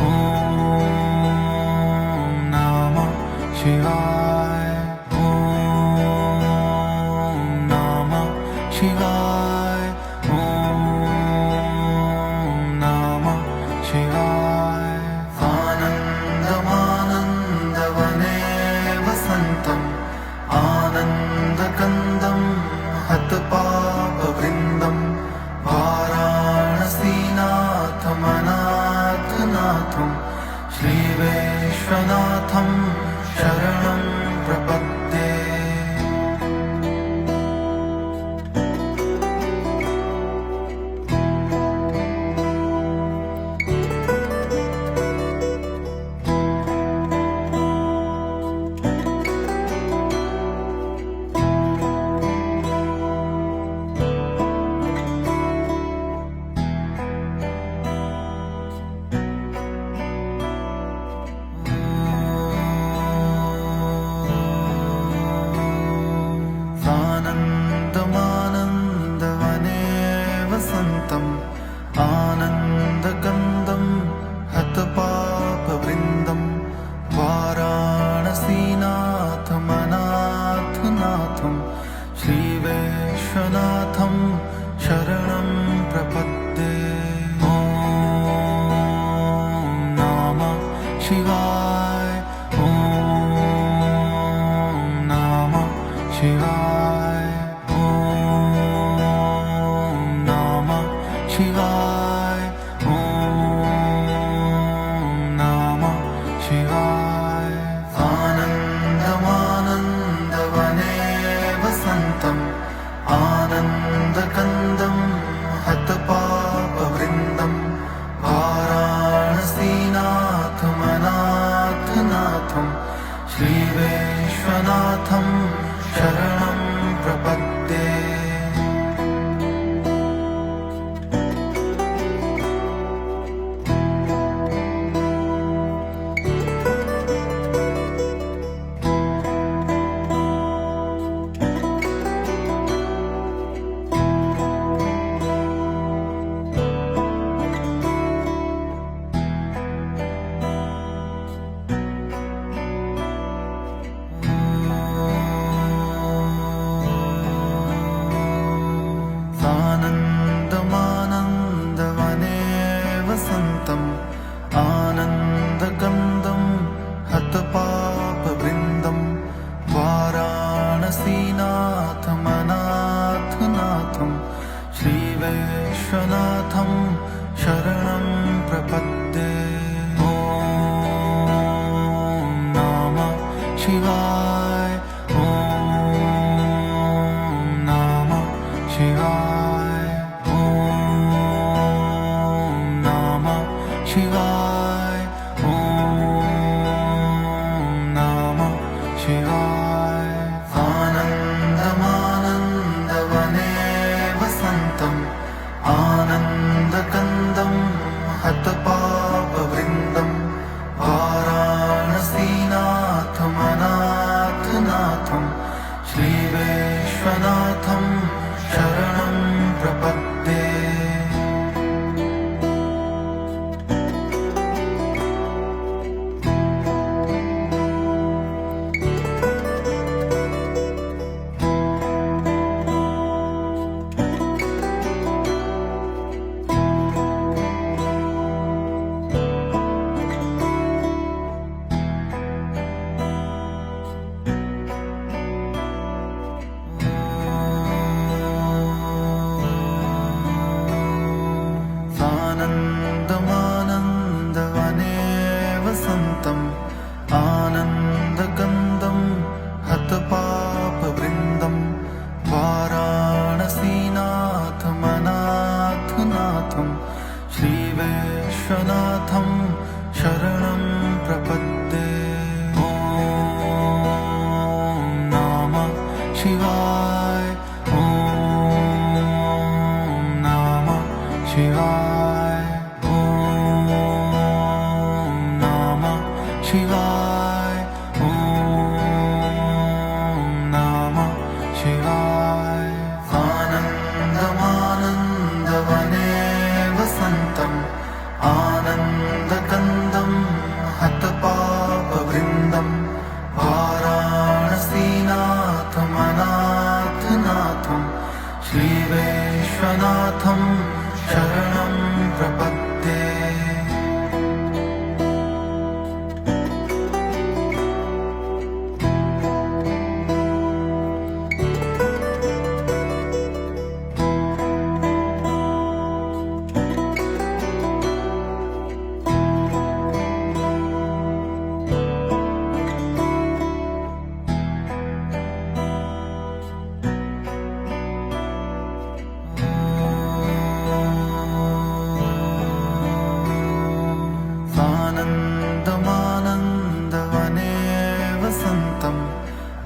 ॐ नमः शिवाय ॐ नमः शिवाय ॐ नमः शिवाय आनन्दमानन्दवने वसन्तम् आनन्दकन्दं हतपापवृन्दं वाराणसीनाथमनाथनाथं श्रीविश्वनाथं शरणं प्रपद्ये। आनन्दमानन्दवने वसन्तम् आनन्दकन्दं हतपापवृन्दं वाराणसीनाथमनाथनाथं श्रीविश्वनाथं शरणं प्रपद्ये। ॐ नमः शिवाय ॐ नमः शिवाय ॐ नमः शिवाय ॐ नमः शिवाय आनन्दमानन्दवने वसन्तम् आनन्दकन्दं हतपापवृन्दं वाराणसीनाथमनाथनाथं श्रीविश्वनाथं शरणं प्रपद्ये। ॐ शिवाय ॐ नमः शिवाय आनन्दमानन्दवने वसन्तम् आनन्दकन्दं हतपापवृन्दं वाराणसीनाथमनाथनाथं श्रीविश्वनाथं शरणं प्रपद्ये। आनन्दमानन्दवने वसन्तम्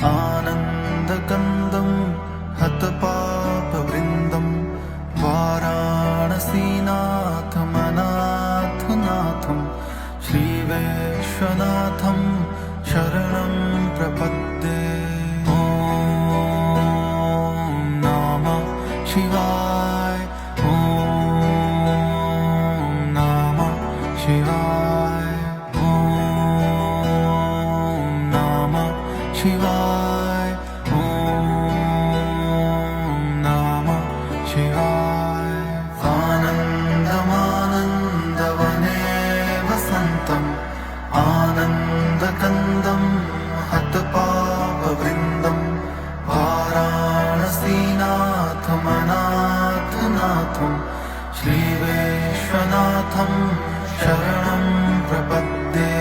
आनन्दकन्दं हतपापवृन्दं वाराणसीनाथमनाथनाथं श्रीविश्वनाथं शरणं प्रपद्ये। ॐ नमः शिवाय ॐ नमः शिवाय ॐ नमः शिवाय ॐ नमः शिवाय आनन्दमानन्दवने वसन्तम् आनन्दकन्दं हतपापवृन्दं वाराणसीनाथमनाथनाथं श्रीविश्वनाथं शरणं प्रपद्ये।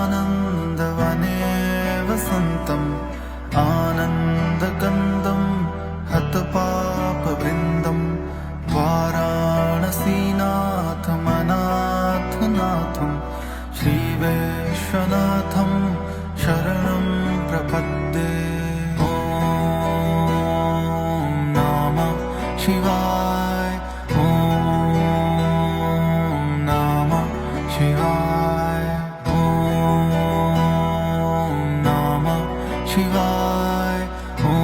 आनन्दमानन्दवने वसन्तम् आनन्दकन्दं हतपापवृन्दं वाराणसीनाथमनाथनाथं श्रीविश्वनाथं शरणं प्रपद्ये। ॐ नमः शिवाय ॐ नमः शिवाय ॐ नमः शिवाय ॐ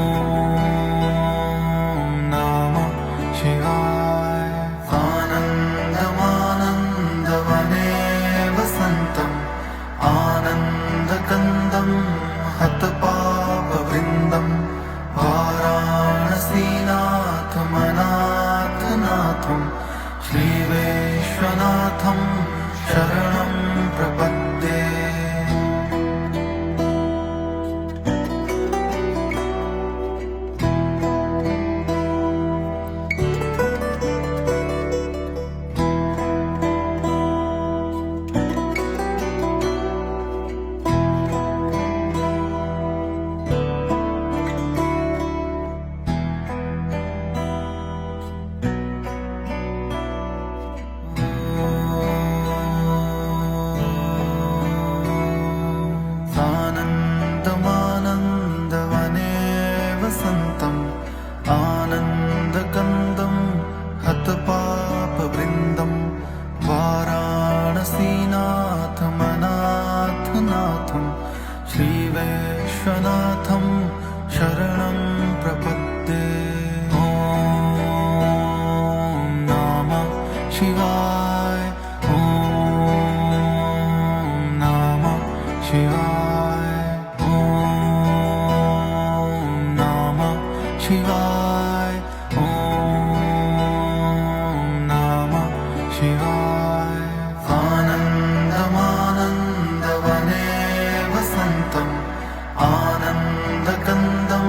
नमः शिवाय आनन्दमानन्दवने वसन्तम् आनन्दकन्दं हतपापवृन्दं वाराणसीनाथमनाथनाथं श्रीविश्वनाथं शरणं प्रपद्ये। आनन्दमानन्दवने वसन्तम् आनन्दकन्दं हतपापवृन्दं वाराणसीनाथमनाथनाथं श्रीविश्वनाथं शरणं प्रपद्ये। ॐ नमः शिवाय ॐ नमः शिवाय ॐ नमः शिवाय ॐ नमः शिवाय आनन्दमानन्दवने वसन्तम् आनन्दकन्दं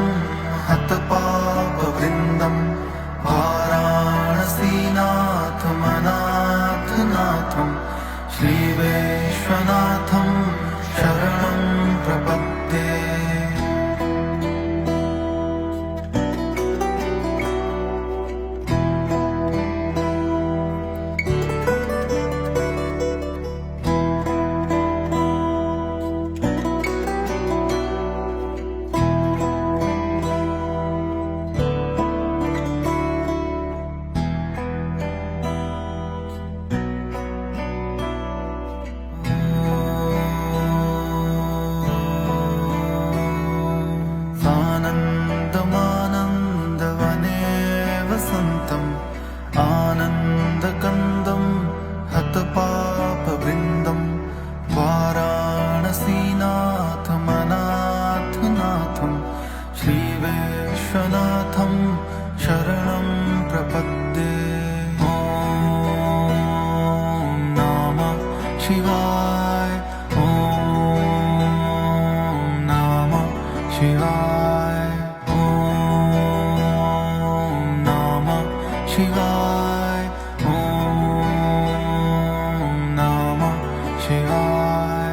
हतपापवृन्दं वाराणसीनाथमनाथनाथं श्रीविश्वनाथं शरणं प्रपद्ये। आनन्दमानन्दवने वसन्तम् आनन्दकन्दं हतपापवृन्दं वाराणसीनाथमनाथनाथं श्रीविश्वनाथं शरणं प्रपद्ये। ॐ नमः शिवाय। ॐ नमः शिवाय। ॐ नमः शिवाय। ॐ नमः शिवाय।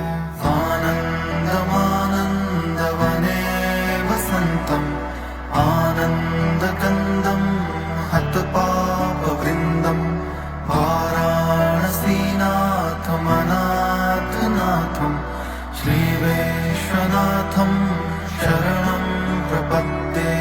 आनन्दमानन्दवने वसन्तम् आनन्दकन्दं हतपापवृन्दं वाराणसीनाथमनाथनाथं श्रीविश्वनाथं शरणं प्रपद्ये।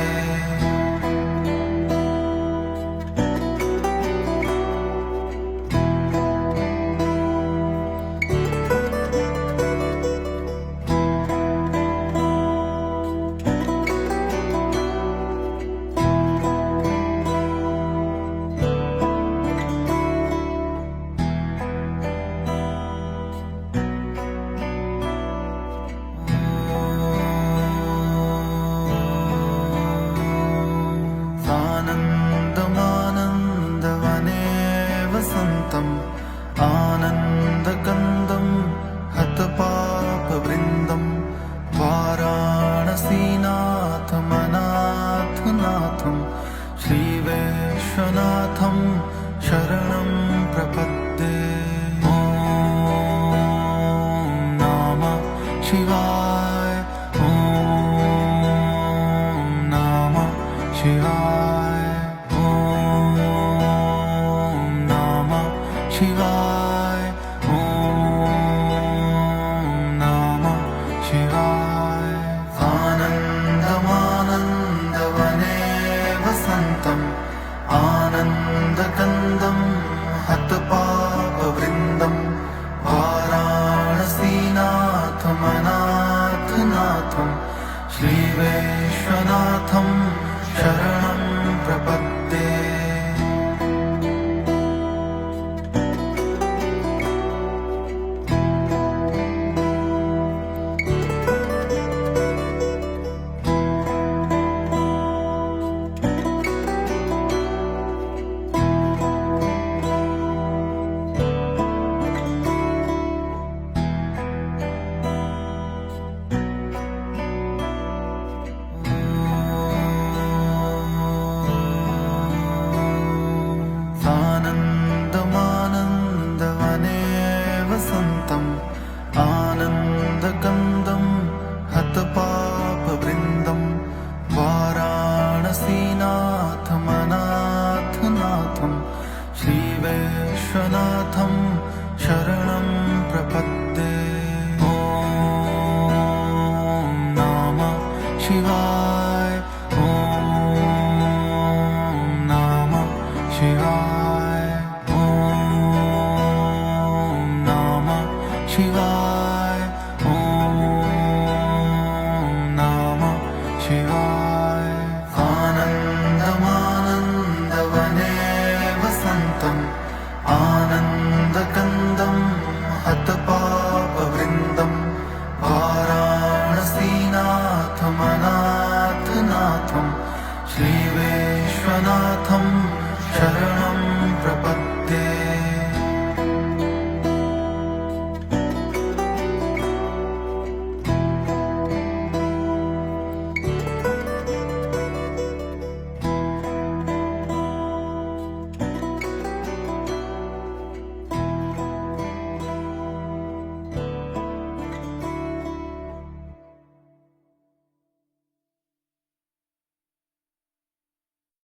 आनन्दमानन्दवने वसन्तम् आनन्दकन्दं हतपापवृन्दं वाराणसीनाथमनाथनाथं श्रीविश्वनाथं शरणं प्रपद्ये। ॐ नमः शिवाय। ॐ नमः शिवाय। ॐ नमः शिवाय। ॐ नमः शिवाय। आनन्दमानन्दवने वसन्तम् आनन्दकन्दं हतपापवृन्दं वाराणसीनाथमनाथनाथं श्रीविश्वनाथं शरणं प्रपद्ये। आनन्दमानन्दवने वसन्तम् आनन्दकन्दं हतपापवृन्दं वाराणसीनाथमनाथनाथं श्रीविश्वनाथं शरणं प्रपद्ये। ॐ नमः शिवाय। ॐ नमः शिवाय। ॐ नमः शिवाय।